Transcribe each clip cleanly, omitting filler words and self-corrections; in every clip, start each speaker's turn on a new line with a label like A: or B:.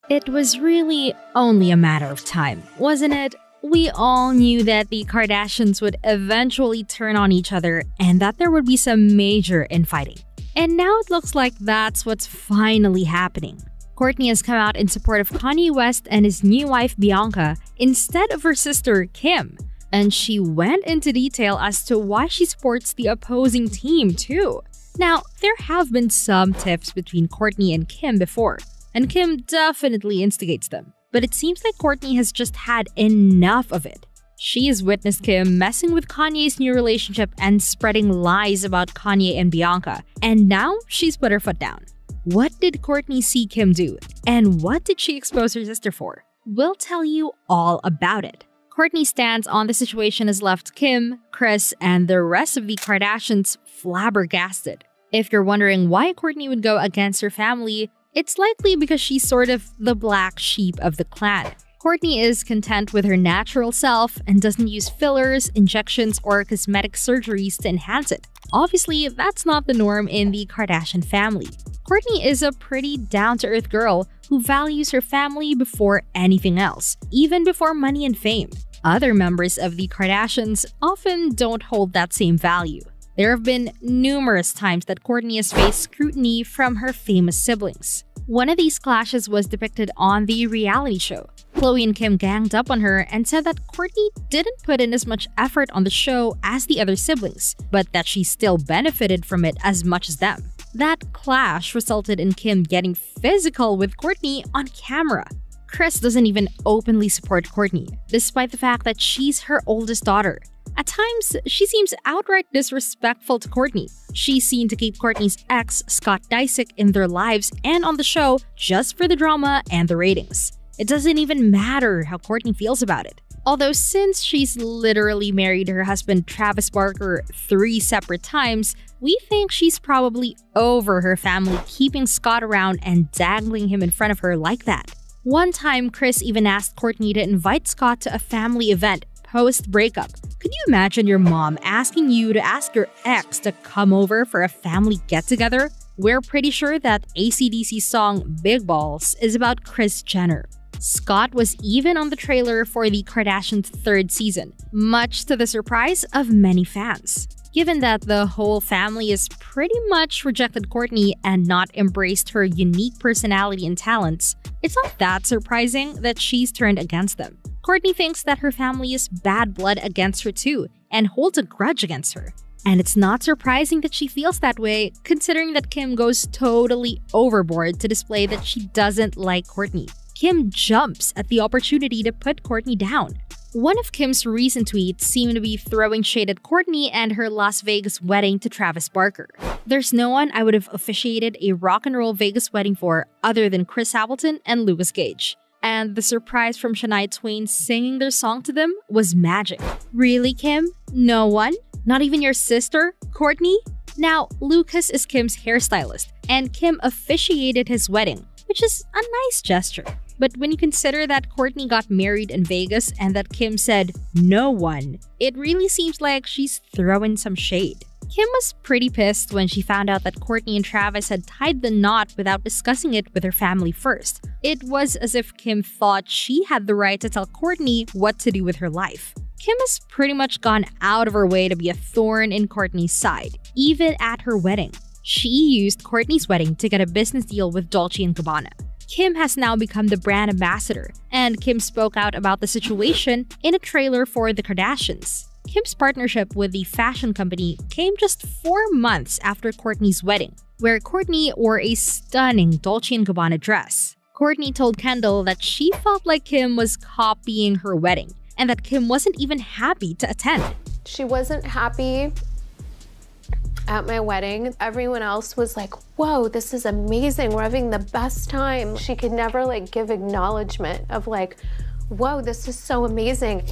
A: It was really only a matter of time, wasn't it? We all knew that the Kardashians would eventually turn on each other and that there would be some major infighting. And now it looks like that's what's finally happening. Kourtney has come out in support of Kanye West and his new wife Bianca instead of her sister Kim. And she went into detail as to why she supports the opposing team too. Now, there have been some tiffs between Kourtney and Kim before, and Kim definitely instigates them. But it seems like Kourtney has just had enough of it. She has witnessed Kim messing with Kanye's new relationship and spreading lies about Kanye and Bianca, and now she's put her foot down. What did Kourtney see Kim do? And what did she expose her sister for? We'll tell you all about it. Kourtney's stance on the situation has left Kim, Kris, and the rest of the Kardashians flabbergasted. If you're wondering why Kourtney would go against her family, it's likely because she's sort of the black sheep of the clan. Kourtney is content with her natural self and doesn't use fillers, injections, or cosmetic surgeries to enhance it. Obviously, that's not the norm in the Kardashian family. Kourtney is a pretty down-to-earth girl who values her family before anything else, even before money and fame. Other members of the Kardashians often don't hold that same value. There have been numerous times that Kourtney has faced scrutiny from her famous siblings. One of these clashes was depicted on the reality show. Khloe and Kim ganged up on her and said that Kourtney didn't put in as much effort on the show as the other siblings, but that she still benefited from it as much as them. That clash resulted in Kim getting physical with Kourtney on camera. Kris doesn't even openly support Kourtney, despite the fact that she's her oldest daughter. At times, she seems outright disrespectful to Kourtney. She's seen to keep Kourtney's ex, Scott Disick, in their lives and on the show just for the drama and the ratings. It doesn't even matter how Kourtney feels about it. Although since she's literally married her husband Travis Barker 3 separate times, we think she's probably over her family keeping Scott around and dangling him in front of her like that. One time, Kris even asked Kourtney to invite Scott to a family event post-breakup. Could you imagine your mom asking you to ask your ex to come over for a family get-together? We're pretty sure that AC/DC's song Big Balls is about Kris Jenner. Scott was even on the trailer for the Kardashians' 3rd season, much to the surprise of many fans. Given that the whole family has pretty much rejected Kourtney and not embraced her unique personality and talents, it's not that surprising that she's turned against them. Kourtney thinks that her family is bad blood against her too, and holds a grudge against her. And it's not surprising that she feels that way, considering that Kim goes totally overboard to display that she doesn't like Kourtney. Kim jumps at the opportunity to put Kourtney down. One of Kim's recent tweets seemed to be throwing shade at Kourtney and her Las Vegas wedding to Travis Barker. There's no one I would have officiated a rock and roll Vegas wedding for other than Chris Hamilton and Lucas Gage. And the surprise from Shania Twain singing their song to them was magic. Really, Kim? No one? Not even your sister, Kourtney? Now, Lucas is Kim's hairstylist, and Kim officiated his wedding, which is a nice gesture. But when you consider that Kourtney got married in Vegas and that Kim said no one, it really seems like she's throwing some shade. Kim was pretty pissed when she found out that Kourtney and Travis had tied the knot without discussing it with her family first. It was as if Kim thought she had the right to tell Kourtney what to do with her life. Kim has pretty much gone out of her way to be a thorn in Kourtney's side, even at her wedding. She used Kourtney's wedding to get a business deal with Dolce & Gabbana. Kim has now become the brand ambassador, and Kim spoke out about the situation in a trailer for The Kardashians. Kim's partnership with the fashion company came just 4 months after Kourtney's wedding, where Kourtney wore a stunning Dolce & Gabbana dress. Kourtney told Kendall that she felt like Kim was copying her wedding, and that Kim wasn't even happy to attend.
B: She wasn't happy at my wedding. Everyone else was like, whoa, this is amazing. We're having the best time. She could never like give acknowledgement of like, whoa, this is so amazing.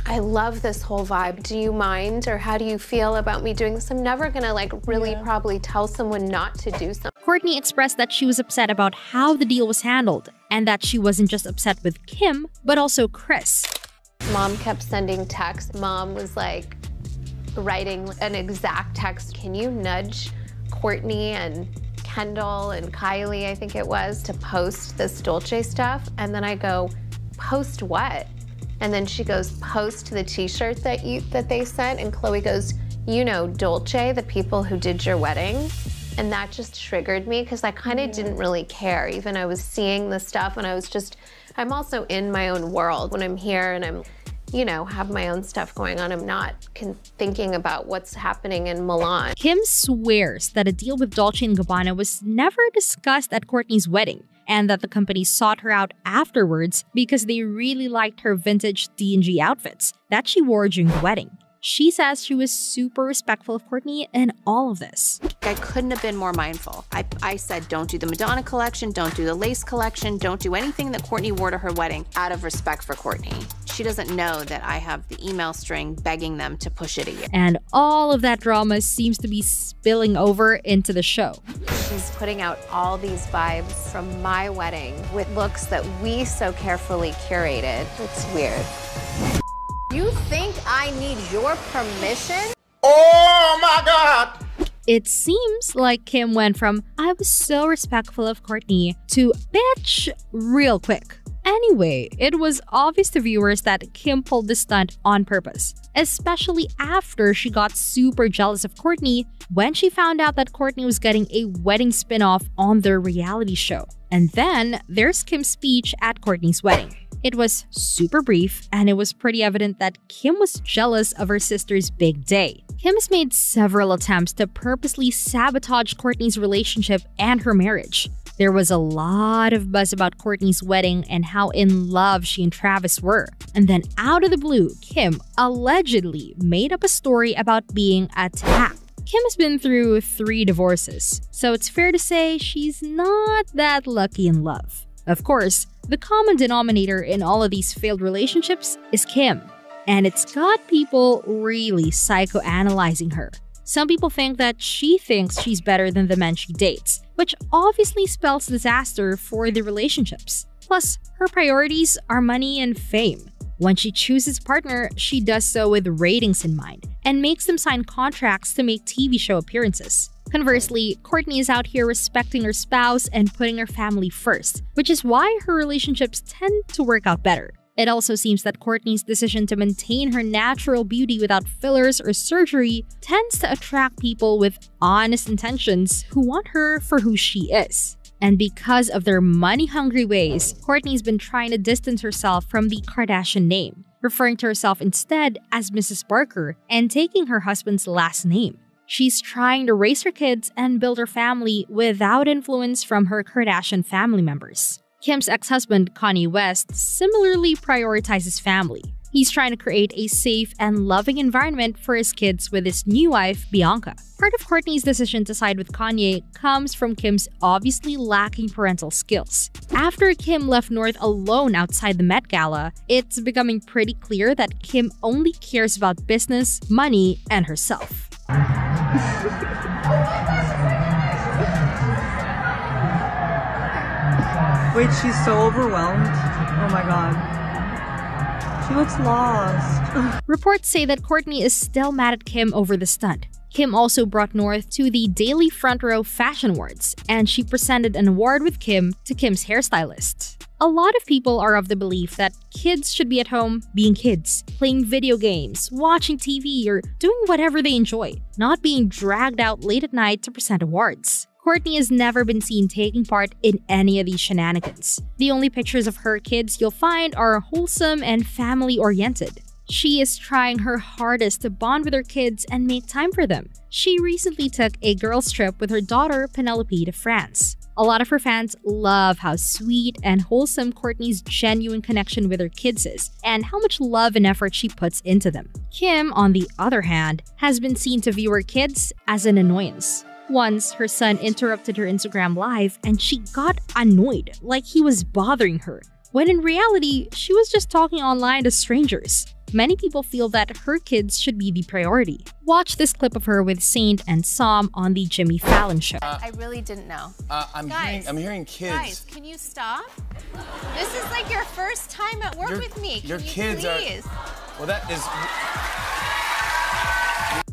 B: I love this whole vibe. Do you mind, or how do you feel about me doing this? I'm never gonna like really probably tell someone not to do something.
A: Kourtney expressed that she was upset about how the deal was handled, and that she wasn't just upset with Kim, but also Kris.
B: Mom kept sending texts. Mom was like writing an exact text. Can you nudge Kourtney and Kendall and Kylie, I think it was, to post this Dolce stuff. And then I go, post what? And then she goes, post the t-shirt that they sent. And Chloe goes, you know Dolce, the people who did your wedding? And that just triggered me because I kind of didn't really care. Even I was seeing the stuff and I'm also in my own world. When I'm here and I'm, you know, have my own stuff going on, I'm not thinking about what's happening in Milan.
A: Kim swears that a deal with Dolce & Gabbana was never discussed at Kourtney's wedding, and that the company sought her out afterwards because they really liked her vintage D&G outfits that she wore during the wedding. She says she was super respectful of Kourtney in all of this.
C: I couldn't have been more mindful. I said, don't do the Madonna collection, don't do the lace collection, don't do anything that Kourtney wore to her wedding out of respect for Kourtney. She doesn't know that I have the email string begging them to push it a year.
A: And all of that drama seems to be spilling over into the show.
B: She's putting out all these vibes from my wedding with looks that we so carefully curated. It's weird.
C: You think I need your permission?
D: Oh my God!
A: It seems like Kim went from, I was so respectful of Kourtney, to bitch real quick. Anyway, it was obvious to viewers that Kim pulled this stunt on purpose, especially after she got super jealous of Kourtney when she found out that Kourtney was getting a wedding spin-off on their reality show. And then there's Kim's speech at Kourtney's wedding. It was super brief, and it was pretty evident that Kim was jealous of her sister's big day. Kim has made several attempts to purposely sabotage Kourtney's relationship and her marriage. There was a lot of buzz about Kourtney's wedding and how in love she and Travis were. And then out of the blue, Kim allegedly made up a story about being attacked. Kim has been through 3 divorces, so it's fair to say she's not that lucky in love. Of course, the common denominator in all of these failed relationships is Kim, and it's got people really psychoanalyzing her. Some people think that she thinks she's better than the men she dates, which obviously spells disaster for the relationships. Plus, her priorities are money and fame. When she chooses a partner, she does so with ratings in mind, and makes them sign contracts to make TV show appearances. Conversely, Kourtney is out here respecting her spouse and putting her family first, which is why her relationships tend to work out better. It also seems that Kourtney's decision to maintain her natural beauty without fillers or surgery tends to attract people with honest intentions who want her for who she is. And because of their money-hungry ways, Kourtney's been trying to distance herself from the Kardashian name, referring to herself instead as Mrs. Barker and taking her husband's last name. She's trying to raise her kids and build her family without influence from her Kardashian family members. Kim's ex-husband, Kanye West, similarly prioritizes family. He's trying to create a safe and loving environment for his kids with his new wife, Bianca. Part of Kourtney's decision to side with Kanye comes from Kim's obviously lacking parental skills. After Kim left North alone outside the Met Gala, it's becoming pretty clear that Kim only cares about business, money, and herself.
E: Wait, she's so overwhelmed. Oh my god. She looks lost.
A: Reports say that Kourtney is still mad at Kim over the stunt. Kim also brought North to the Daily Front Row Fashion Awards, and she presented an award with Kim to Kim's hairstylist. A lot of people are of the belief that kids should be at home being kids, playing video games, watching TV, or doing whatever they enjoy, not being dragged out late at night to present awards. Kourtney has never been seen taking part in any of these shenanigans. The only pictures of her kids you'll find are wholesome and family-oriented. She is trying her hardest to bond with her kids and make time for them. She recently took a girls' trip with her daughter Penelope to France. A lot of her fans love how sweet and wholesome Kourtney's genuine connection with her kids is, and how much love and effort she puts into them. Kim, on the other hand, has been seen to view her kids as an annoyance. Once, her son interrupted her Instagram live and she got annoyed, like he was bothering her, when in reality, she was just talking online to strangers. Many people feel that her kids should be the priority. Watch this clip of her with Saint and Sam on the Jimmy Fallon show.
C: I really didn't know.
D: I'm hearing kids.
C: Guys, can you stop? This is like your first time at work with me. Can
D: your
C: you
D: kids
C: please?
D: Well, that is.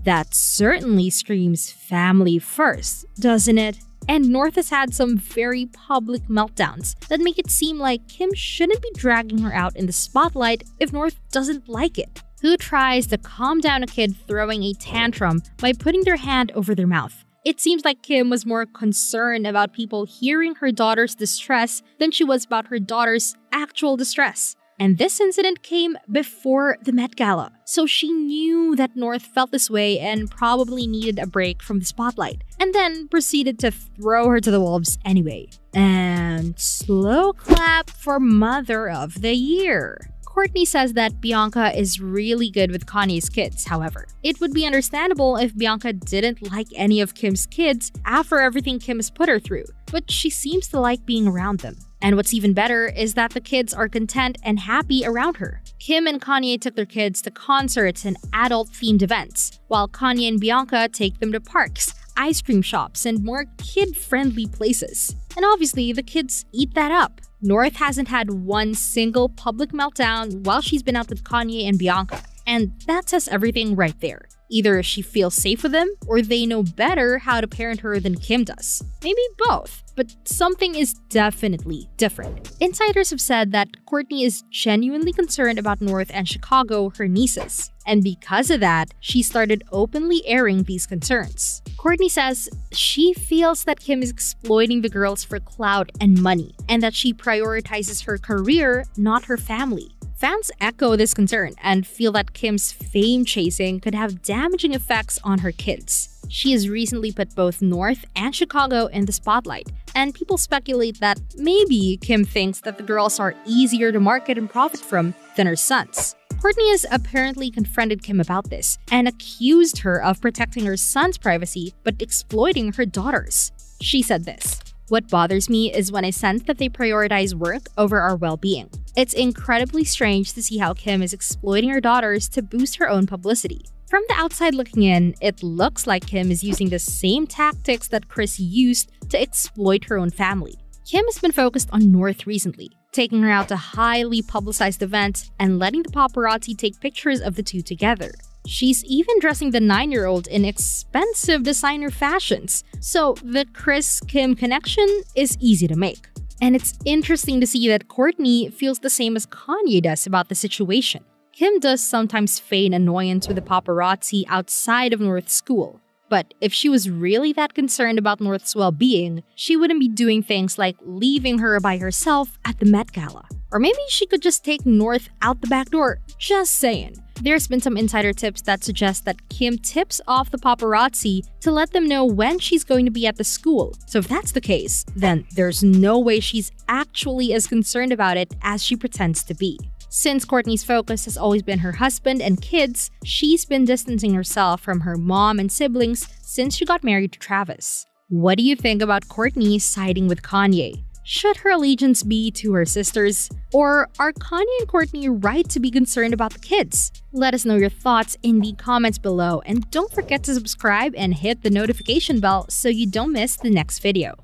A: That certainly screams family first, doesn't it? and North has had some very public meltdowns that make it seem like Kim shouldn't be dragging her out in the spotlight if North doesn't like it. Who tries to calm down a kid throwing a tantrum by putting their hand over their mouth? It seems like Kim was more concerned about people hearing her daughter's distress than she was about her daughter's actual distress. And this incident came before the Met Gala, so she knew that North felt this way and probably needed a break from the spotlight, and then proceeded to throw her to the wolves anyway. And slow clap for Mother of the Year. Kourtney says that Bianca is really good with Kanye's kids, however. It would be understandable if Bianca didn't like any of Kim's kids after everything Kim has put her through, but she seems to like being around them. And what's even better is that the kids are content and happy around her. Kim and Kanye took their kids to concerts and adult-themed events, while Kanye and Bianca take them to parks, ice cream shops, and more kid-friendly places. And obviously, the kids eat that up. North hasn't had one single public meltdown while she's been out with Kanye and Bianca. And that says everything right there. Either she feels safe with them, or they know better how to parent her than Kim does. Maybe both, but something is definitely different. Insiders have said that Kourtney is genuinely concerned about North and Chicago, her nieces. And because of that, she started openly airing these concerns. Kourtney says she feels that Kim is exploiting the girls for clout and money, and that she prioritizes her career, not her family. Fans echo this concern and feel that Kim's fame chasing could have damaging effects on her kids. She has recently put both North and Chicago in the spotlight, and people speculate that maybe Kim thinks that the girls are easier to market and profit from than her sons. Kourtney has apparently confronted Kim about this and accused her of protecting her son's privacy but exploiting her daughters. She said this: "What bothers me is when I sense that they prioritize work over our well-being. It's incredibly strange to see how Kim is exploiting her daughters to boost her own publicity. From the outside looking in, it looks like Kim is using the same tactics that Kris used to exploit her own family." Kim has been focused on North recently, taking her out to highly publicized events and letting the paparazzi take pictures of the two together. She's even dressing the 9-year-old in expensive designer fashions, so the Kris-Kim connection is easy to make. And it's interesting to see that Kourtney feels the same as Kanye does about the situation. Kim does sometimes feign annoyance with the paparazzi outside of North's school. But if she was really that concerned about North's well-being, she wouldn't be doing things like leaving her by herself at the Met Gala. Or maybe she could just take North out the back door, just saying. There's been some insider tips that suggest that Kim tips off the paparazzi to let them know when she's going to be at the school. So if that's the case, then there's no way she's actually as concerned about it as she pretends to be. Since Kourtney's focus has always been her husband and kids, she's been distancing herself from her mom and siblings since she got married to Travis. What do you think about Kourtney siding with Kanye? Should her allegiance be to her sisters? Or are Kanye and Kourtney right to be concerned about the kids? Let us know your thoughts in the comments below, and don't forget to subscribe and hit the notification bell so you don't miss the next video.